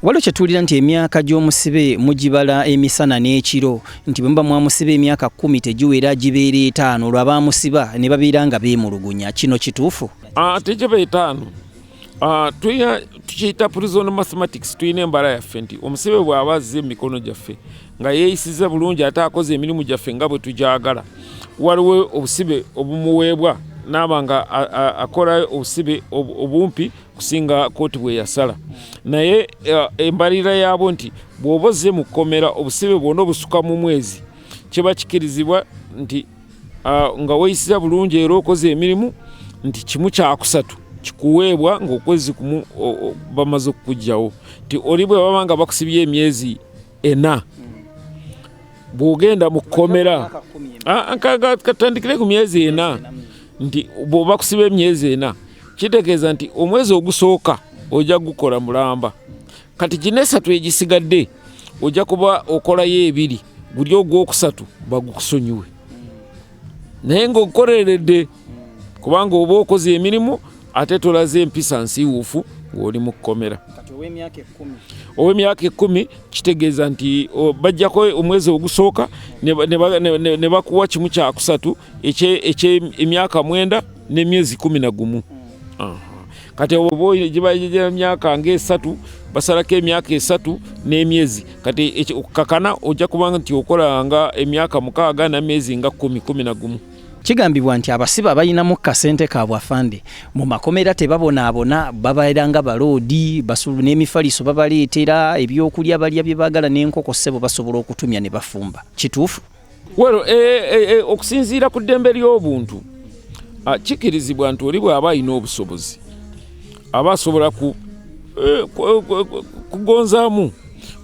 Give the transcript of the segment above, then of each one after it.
Waliwo kyetulira nti emyaka gy'omusibe mugibala emisana n'ekiro nti bwe muba mwamusiba emyaka 10 tegiwera gibeera 5 olwo abaamusiba ne babeera nga beemulugunya. Kino kituufu? Tegiba 5. Tukiyita prison mathematics. Tuyina embala yaffe nti omusibe bw'aba azze emikono gyaffe nga yeeyisiza bulungi ate akoze emirimu gyaffe nga bwe tugyagala, waliwo obusibe obumuweebwa n'aba nga akola obusibe obumpi kusinga kooti bwe yasala. Naye embalira yaabo nti bw'oba ozze mu kkomera obusibe bwonna obusuka mu mwezi kiba kikirizibwa nti nga weeyisiza bulungi era okoze emirimu nti 1/3 kikuweebwa ng'okwezi kumu bamaze okukugyawo. Nti oli bwe baba nga bakusibye emyezi 4 bw'ogenda mu kkomera katandikire ku myezi 4 nti bw'oba kusiba emyezi 4 kitegeeza nti omwezi ogusooka ojja gukola mulamba. Kati gino 3 egisigadde ojja kuba okolayo 2, guli ogwokusatu bagukusonyiwe naye ng'okoleredde kubanga oba okoze emirimu ate tolaze empisa nsiiwuufu ng'oli mu kkomera. Ow'emyaka 10 kitegeeza nti bajjako omwezi ogusooka ne bakuwa 1/3 eky'emyaka 9 n'emyezi 11. Kati oba giba emyaka nga3 basalako emyaka 3 n'emyezi. Kati kakana ojja kubanga nti okola nga emyaka 6 n'emyezi nga 10-11. Kigambibwa nti abasiba balinamu kasente kaabwe afande mu makomera tebabonaabona, babaera nga baloodi basulu n'emifaliso babaleetera ebyokulya balya bye baagala n'enkoko ssebo basobola okutumya ne bafumba. Kituufu? Okusinziira ku ddembe ly'obuntu kikirizibwa nti oli bw'aba alina obusobozi aba asobola kugonzaamu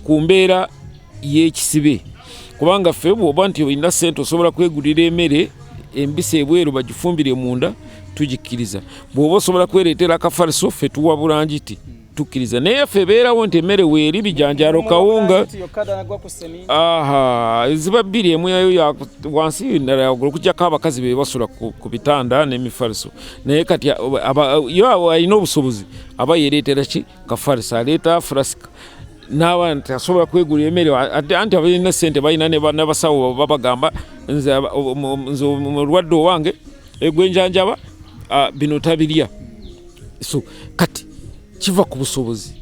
ku mbeera y'ekisibe, kubanga ffe bw'oba nti olina ssente osobola kwegulira emmere embisi ebweru bagifumbire munda tugikkiriza. Bw'oba osobola kwereetera akafaliso ffe tuwa bulangiti tukkiriza. Naye ffe beerawo nti emmere weeri bijanjaalo kawunga ziba 2 emu yayo wansi endala okujjako abakazi be basula ku bitanda n'emifaliso. Naye kati yo alina obusobozi aba yereetera ki kafaliso, aleeta flasika n'aba nti asobola kwegulira emmere anti abalina ssente balina n'abasawo babagamba nze omulwadde owange egwenjanjaba bino tabirya. So kati kiva ku busobozi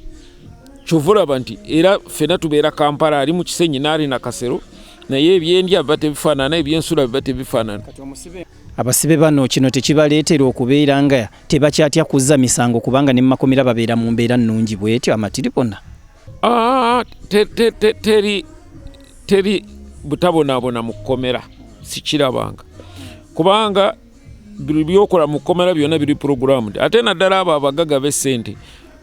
kyova olaba nti era ffena tubeera Kampala ali mu Kisenyi n'ali na Kasero naye ebyendya biba tebifaanana, ebyensula biba tebifaanana. Abasibe bano kino tekibaleetera okubeera nga tebakyatya kuzza misango kubanga ne mu makomera babeera mu mbeera nnungi bwetyo amatiribona? Teri butabonaabona mu kkomera sikirabanga kubanga byokola mu kkomera byonna biri programmed. Ate naddala abo abagaga b'essente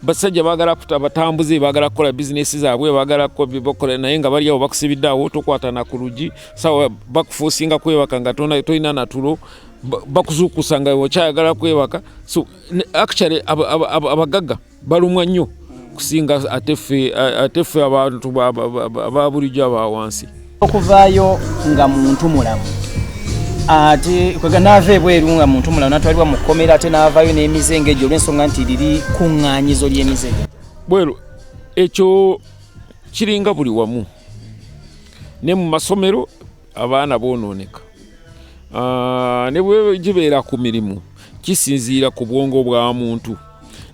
basajja baagala batambuze, baagala kukola bizinesi zaabwe, baagala bakola naye nga bali awo bakusibidde awo tokwatana ku luggi sawa bakufuusinga kwebaka nga tolina natulo bakuzuukusa nga okyayagala kwebaka. So actually abagaga balumwa nnyo kusinga ate ffe abantu ababulijjo aba wansi. Okuvaayo nga muntu mulamu ate kwega naava ebweru nga muntu mulamu natwalibwa mu kkomera ate naavaayo n'emize egyo olw'ensonga nti liri kuŋŋaanyizo ly'emize bweru ekyo kiringa buli wamu ne mu masomero abaana boonooneka ne bwe gibeera ku mirimu kisinziira ku bwongo bwa muntu.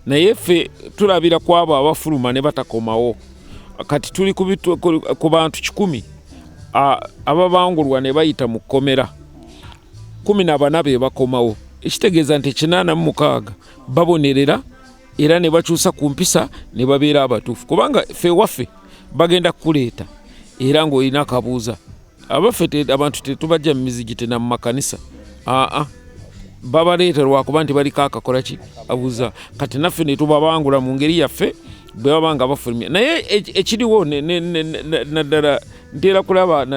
Naye ffe tulabira ku abo abafuluma ne batakomawo. Kati tuli ku bantu 100 ababangulwa ne bayita mu kkomera 14 be bakomawo. Ekitegeeza nti 86 babonerera era ne bakyusa ku mpisa ne babeera abatuufu kubanga ffe waffe bagenda kuleeta era ng'olina akabuuza abaffe abantu tetubajja mu mizigi na mu makanisa babaleeta lwakuba nti baliko akakola ki abuuza. Kati naffe ne tubabangula mu ngeri yaffe bwe baba nga bafulumya. Naye ekiriwo naddala ntera kulaba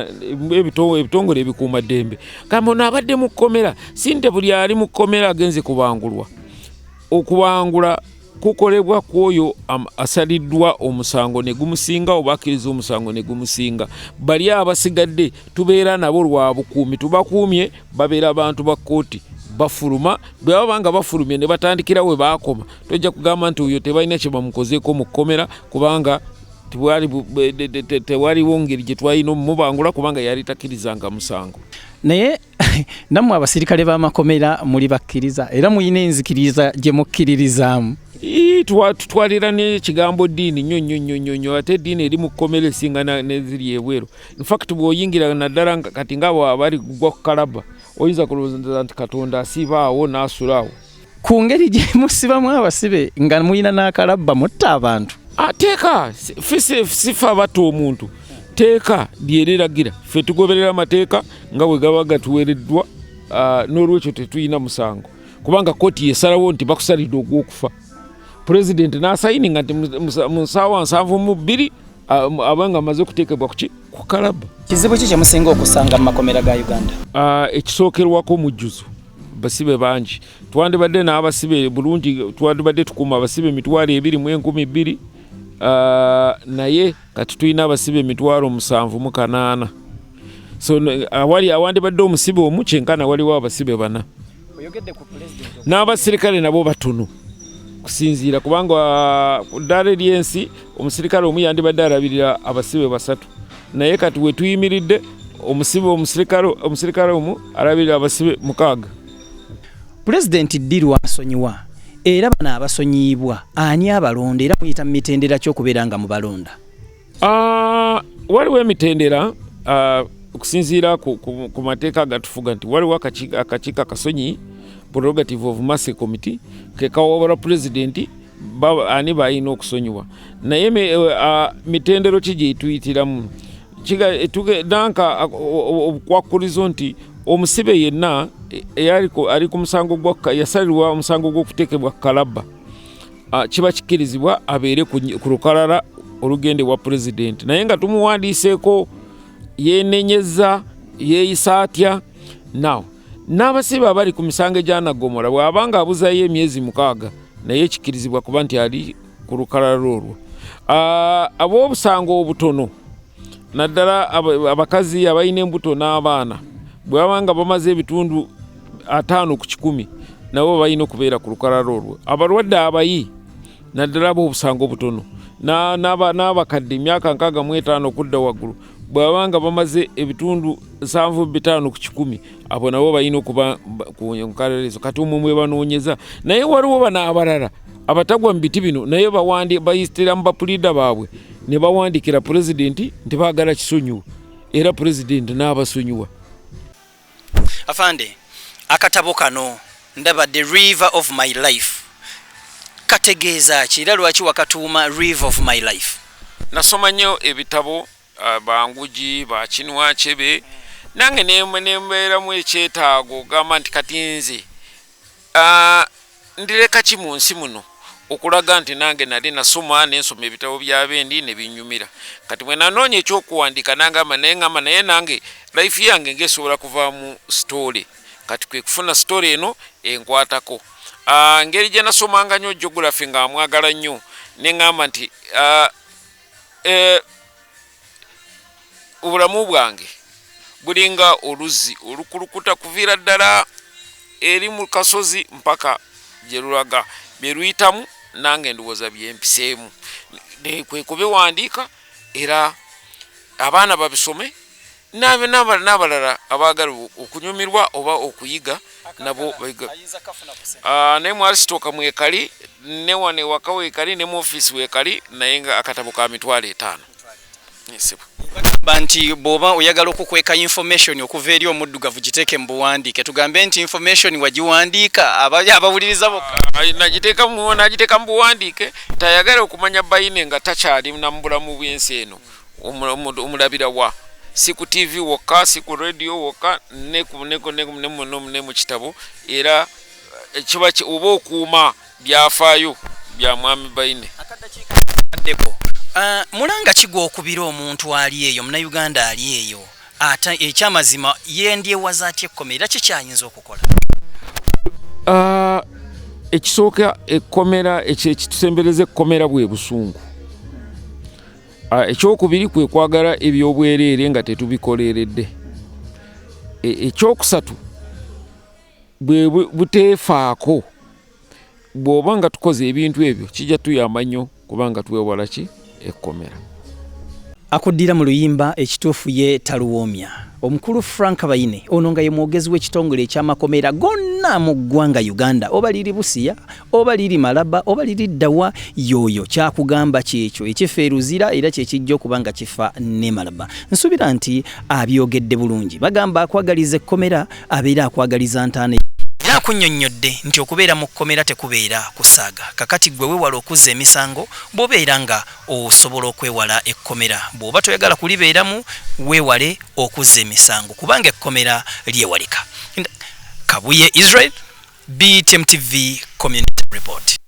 ebitongole ebikuuma ddembe kamba ono abadde mu kkomera sinte buli ali mu kkomera agenze kubangulwa. Okubangula kukolebwa kwoyo asaliddwa omusango ne gumusinga oba akkiriza omusango ne gumusinga. Bali abasigadde tubeera nabo lwa bukuumi, tubakuumye babeera abantu ba kkooti bafuluma. Bwe baba nga bafulumye ne batandikira we baakoma tojja kugamba nti oyo tebalina kye bamukozeeko mu kkomera kubanga tewaliwo ngeri gye twalina omubangula kubanga yali takkirizanga musango. Naye nammwe abasirikale b'amakomera muli bakkiriza era muyina enzikiriza gye mukkiririzaamu. Tutwalira n'ekigambo ddiini nnyo ate eddiini eri mu kkomera esingana neziri ebweru. In fact bw'oyingira naddala kati ng'abo abali gwa ku kalaba oyinza kulowooza nti Katonda asiba awo n'asula awo. Ku ngeri gye musibamu abasibe nga muyina n'akalabba mutta abantu. Teeka sifa abatta omuntu teeka lyereragira ffe tugoberera amateeka nga bwe gaba gatuweereddwa, n'olwekyo tetuyina musango kubanga kooti yesalawo nti bakusalidde ogw'okufa. Pulezidenti n'asayininga nti mu nsaawa 72 abanga amaze okuteekebwa ku kalaba. Kizibu ki kye musinga okusanga mu makomera ga Uganda? Ekisookerwako mujjuzo. Basibe bangi twandibadde n'abasibe bulungi, twandibadde tukuuma abasibe 20,000 naye kati tulina abasibe 7,800. So awandibadde omusibe omu kyenkana waliwo abasibe 4. N'abasirikale nabo batono kusinziira kubanga ku ddaala ery'ensi omusirikale omu yandibadde alabirira abasibe 3 naye kati we tuyimiridde omusirikale omu alabirira abasibe 6. Pulezidenti Ddirwa asonyiwa era bano abasonyiibwa ani abalonda era muyita mu mitendera ky'okubeera nga mubalonda? Waliwo emitendera okusinziira ku mateeka agatufuga nti waliwo akakiiko akasonyi Prerogative of Mercy Committee kekawobola pulezidenti ani balina okusonyiwa. Naye mitendero ki gye tuyitiramu danka okwakulizo nti omusibe yenna ali ku musango yasalirwa omusango gw'okuteekebwa kalaba kiba kikkirizibwa abeere ku lukalala olugende wa pulezidenti, naye nga tumuwandiiseeko yeenenyeza yeeyisa atya. N'abasibe abali ku misango egyanagomola bw'abanga abuzayo emyezi 6 naye kikkirizibwa kuba nti ali ku lukalala olwo. Ab'obusango obutono naddala abakazi abalina embuto n'abaana bw'abanga bamaze ebitundu 5 ku 100 nabo balina okubeera ku lukalala olwo. Abalwadde abayi naddala ab'obusango obutono n'abakadde emyaka 65 okudda waggulu bw'abanga bamaze ebitundu 75 ku 100 abo nabo balina okuba ku nkalala ezo. Kati omwe banoonyeza naye waliwo bano abalala abatagwa mu biti bino naye bayitira mu bapuliida baabwe ne bawandiikira pulezidenti nti baagala kisonyiwa era pulezidenti n'abasonyiwa. Afande, akatabo kano ndaba The River of My Life kategeeza ki era lwaki wakatuuma River of My Life? Nasoma nnyo ebitabo banguji bakinwa chebe nange nembeeramu ekyetaago gamba nti kati nze ndireka ki mu nsi muno okulaga nti nange nali nasoma nensoma ebitabo by'abendi ne binyumira. Kati bwe nanoonya ekyokuwandiika nangamba naye nange life yange ngesobola kuva mu story. Kati kwe kufuna story eno enkwatako. Ngeri gye nasomanga nnyo geography nga mwagala nnyo neŋŋamba nti obulamu bwange bulinga oluzzi olukulukuta kuviira ddala eri mu kasozi mpaka gye lulaga bye luyitamu nange ndowooza byempiseemu kwe kubiwandiika era abaana babisome n'abalala abaagala okunyumirwa oba okuyiga nabo bayiga. Ne mu Aristotle mwekali ne wane waka weekali ne mu office weekali naye nga akatabo ka 5,000. Banti bwoba oyagala okukweka information okuva eri omuddugavu giteeke mu buwandiike tugambe nti information wagiwandiika abawuliriza bokka nagiteeka mu buwandiike tayagala okumanya bayine nga takyali na mu bulamu bw'ensi eno omulabira wa si ku TV wokka si ku radio wokka ne mu kitabo era kiba oba okuuma byafaayo bya mwami bayine. Mulanga kigwa okubira omuntu ali eyo Munnayuganda ali eyo ate ekyamazima yendyewaza atya ekkomera kikyayinza okukola? Ekisooka ekkomera ekitusembereza ekkomera bwe busungu. Ekyokubiri kwe kwagala ebyobwereere nga tetubikoleredde. Ekyokusatu bwe buteefaako bw'oba nga tukoze ebintu ebyo kijja tuyamba nnyo kubanga twewala ki ekkomera. akuddira mu luyimba ekituufu ye taluwoomya omukulu Frank Bayine ono nga ye mwogezi w'ekitongole eky'amakomera gonna mu ggwanga Uganda oba liri Busia oba liri Malaba oba liri Ddawa yoyo kyakugamba kyekyo ekifeeruzira era kyekijja okuba nga kifa ne Malaba nsuubira nti abyogedde bulungi bagamba akwagaliza ekkomera abeera akwagaliza ntaane era akunnyonnyodde nti okubeera mu kkomera tekubeera kusaaga kakati gwe weewala okuzza emisango bw'obeera nga osobola okwewala ekkomera bw'oba toyagala kulibeeramu weewale okuzza emisango kubanga ekkomera lyewalika. Kabuye Israel, BTM TV Community Report.